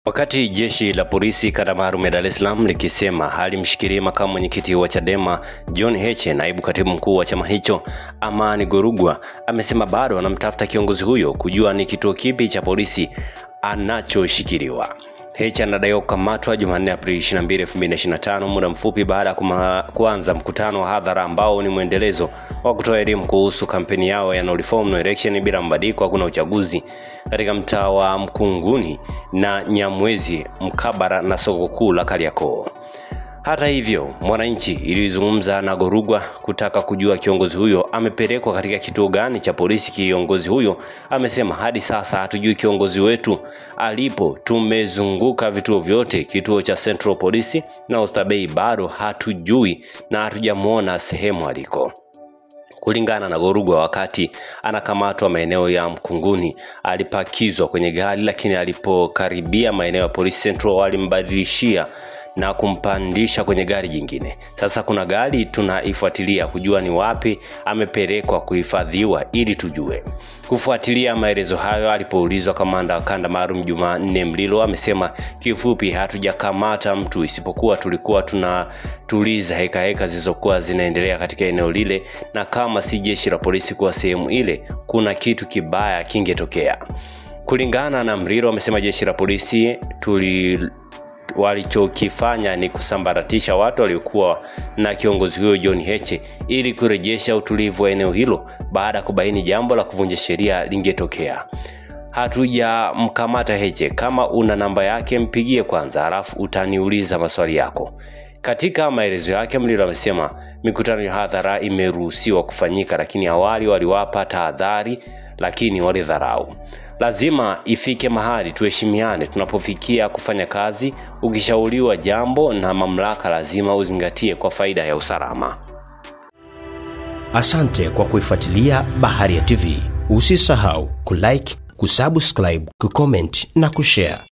Wakati jeshi la polisi kanda maalum ya Dar es Salaam likisema halimshikilia makamu mwenyekiti wa Chadema John Heche, naibu katibu mkuu wa chama hicho Amani Golugwa amesema bado anamtafuta kiongozi huyo kujua ni kituo kipi cha polisi anachoshikiliwa. Heche anadaiwa kukamatwa Jumanne Aprili 22, 2025 muda mfupi baada ya kuanza mkutano wa hadhara ambao ni muendelezo wa kutoa elimu kuhusu kampeni yao ya no reform no election bila mabadiliko hakuna uchaguzi katika mtaa wa Mkunguni na Nyamwezi mkabara na soko kuu la Kariakoo. Hata hivyo, Mwananchi ilizungumza na Golugwa kutaka kujua kiongozi huyo amepelekwa katika kituo gani cha polisi. Kiongozi huyo amesema hadi sasa hatujui kiongozi wetu alipo, tumezunguka vituo vyote, kituo cha Central Police na Oysterbay bado hatujui na hatujamuona sehemu aliko. Kulingana na Golugwa, wakati anakamatwa maeneo ya Mkunguni alipakizwa kwenye gari, lakini alipokaribia maeneo ya Police Central walimbadilishia na kumpandisha kwenye gari jingine. Sasa kuna gari tunaifuatilia kujua ni wapi amepelekwa kuhifadhiwa ili tujue. Kufuatilia maelezo hayo, alipoulizwa kamanda wa kanda maalum Jumanne Mlilo amesema kifupi, hatujakamata mtu isipokuwa tulikuwa tunatuliza heka zilizokuwa zinaendelea katika eneo lile, na kama si jeshi la polisi kwa sehemu ile kuna kitu kibaya kingetokea. Kulingana na Mlilo amesema jeshi la polisi walichokifanya ni kusambaratisha watu waliokuwa na kiongozi huyo John Heche ili kurejesha utulivu wa eneo hilo baada ya kubaini jambo la kuvunja sheria lingetokea. Hatujamkamata Heche, kama una namba yake mpigie kwanza halafu utaniuliza maswali yako. Katika maelezo yake, Mlilo amesema mikutano ya hadhara imeruhusiwa kufanyika, lakini awali waliwapa tahadhari lakini walidharau. Lazima ifike mahali tuheshimiane tunapofikia kufanya kazi. Ukishauriwa jambo na mamlaka lazima uzingatie kwa faida ya usalama. Asante kwa kuifuatilia Baharia TV. Usisahau kulike, kusubscribe, kucomment na kushare.